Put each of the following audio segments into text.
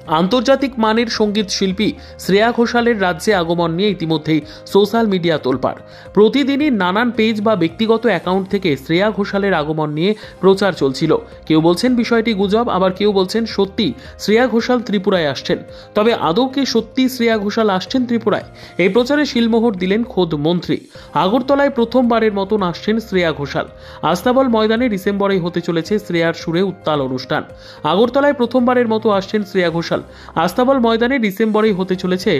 আন্তর্জাতিক মানের সঙ্গীত শিল্পী শ্রেয়া ঘোষালের রাজ্যে আগমন নিয়ে ইতিমধ্যেই সোশ্যাল মিডিয়া তোলপাড়। প্রতিদিনই নানান পেজ বা ব্যক্তিগত অ্যাকাউন্ট থেকে শ্রেয়া ঘোষালের আগমন নিয়ে প্রচার চলছিল। কেউ বলছেন বিষয়টি গুজব, আবার কেউ বলছেন সত্যি শ্রেয়া ঘোষাল ত্রিপুরায় আসছেন। তবে আদৌ কি সত্যি শ্রেয়া ঘোষাল আসছেন ত্রিপুরায়? এই প্রচারে শিলমোহর দিলেন খোদ মন্ত্রী। আগরতলায় প্রথমবারের মতন আসছেন শ্রেয়া ঘোষাল। আস্তাবল ময়দানে ডিসেম্বরেই হতে চলেছে শ্রেয়ার সুরে উত্তাল অনুষ্ঠান। আগরতলায় প্রথমবারের মতো আসছেন শ্রেয়া ঘোষাল। আস্তাবল ময়দানে ডিসেম্বরেই হতে চলেছে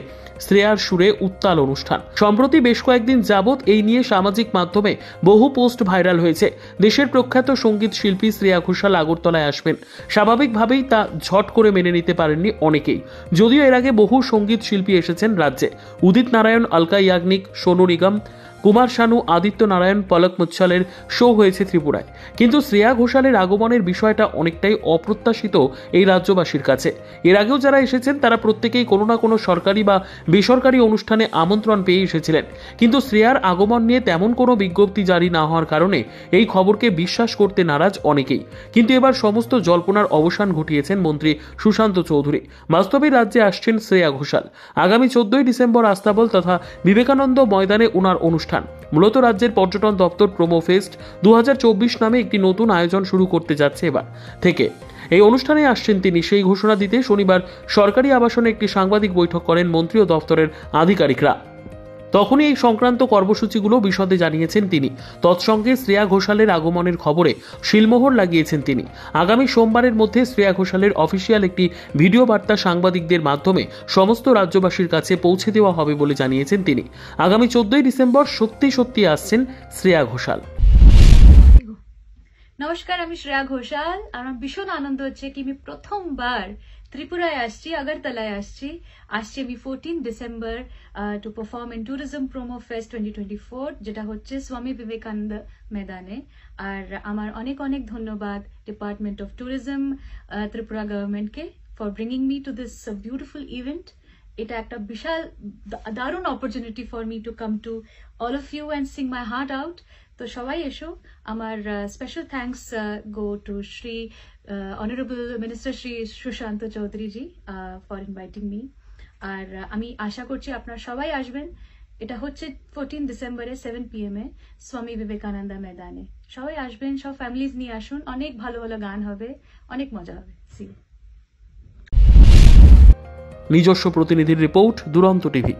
শ্রেয়ার সুরে উত্তাল অনুষ্ঠান। সম্প্রতি বেশ কয়েকদিন যাবৎ এই নিয়ে সামাজিক মাধ্যমে বহু পোস্ট ভাইরাল হয়েছে। দেশের প্রখ্যাত সঙ্গীত শিল্পী শ্রেয়া ঘোষাল আগরতলায় আসবেন। স্বাভাবিকভাবেই তা ঝট করে মেনে নিতে পারেননি অনেকেই। যদিও এর আগে বহু সঙ্গীত শিল্পী এসেছেন রাজ্যে। উদিত নারায়ণ, আলকা ইয়াগনিক, সোনু নিগম, কুমার শানু, আদিত্য নারায়ণ, পলক মুচ্ছলের শো হয়েছে ত্রিপুরায়। কিন্তু শ্রেয়া ঘোষালের আগমনের বিষয়টা অনেকটাই অপ্রত্যাশিত এই রাজ্যবাসীর কাছে। এর আগেও যারা এসেছেন তারা প্রত্যেকেই কোনো না কোনো সরকারি বা বেসরকারি অনুষ্ঠানে আমন্ত্রণ পেয়ে এসেছিলেন। কিন্তু শ্রেয়ার আগমন নিয়ে তেমন কোনো বিজ্ঞপ্তি জারি না হওয়ার কারণে এই খবরকে বিশ্বাস করতে নারাজ অনেকেই। কিন্তু এবার সমস্ত জল্পনার অবসান ঘটিয়েছেন মন্ত্রী সুশান্ত চৌধুরী। বাস্তবে রাজ্যে আসছেন শ্রেয়া ঘোষাল। আগামী 14 ডিসেম্বর আস্তাবল তথা বিবেকানন্দ ময়দানে ওনার অনুষ্ঠান। মূলত রাজ্যের পর্যটন দপ্তর প্রোমো ফেস্ট 2024 নামে একটি নতুন আয়োজন শুরু করতে যাচ্ছে এবার থেকে। এই অনুষ্ঠানে আসছেন তিনি। সেই ঘোষণা দিতে শনিবার সরকারি আবাসনে একটি সাংবাদিক বৈঠক করেন মন্ত্রী ও দপ্তরের আধিকারিকরা। তখনই এই সংক্রান্ত কর্মসূচিগুলো বিশদে জানিয়েছেন তিনি। তৎসঙ্গে শ্রেয়া ঘোষালের আগমনের খবরে শিলমোহর লাগিয়েছেন তিনি। আগামী সোমবারের মধ্যে শ্রেয়া ঘোষালের অফিসিয়াল একটি ভিডিও বার্তা সাংবাদিকদের মাধ্যমে সমস্ত রাজ্যবাসীর কাছে পৌঁছে দেওয়া হবে বলে জানিয়েছেন তিনি। আগামী 14 ডিসেম্বর সত্যি আসছেন শ্রেয়া ঘোষাল। নমস্কার, আমি শ্রেয়া ঘোষাল। আমার ভীষণ আনন্দ হচ্ছে কি আমি প্রথমবার ত্রিপুরায় আসছি, আগরতলায় আসছি আমি 14 December to perform in tourism promo fest 2024, যেটা হচ্ছে স্বামী বিবেকানন্দ ময়দানে। আর আমার অনেক অনেক ধন্যবাদ ডিপার্টমেন্ট অফ ট্যুরিজম, ত্রিপুরা গভর্নমেন্টকে for bringing me to this beautiful event. এটা একটা বিশাল দারুণ opportunity for me to come to all of you and sing my heart out. তো সবাই এসো। আমার special thanks go to Shri honourable minister Shri Sushanta Chowdhury ji for inviting me. আর আমি আশা করছি আপনারা সবাই আসবেন। এটা হচ্ছে 14 ডিসেম্বরে 7 PM এ স্বামী বিবেকানন্দ ময়দানে। সবাই আসবেন, সব ফ্যামিলিজ নিয়ে আসুন। অনেক ভালো ভালো গান হবে, অনেক মজা হবে। See you. নিজস্ব প্রতিনিধির রিপোর্ট, দুরন্ত টিভি।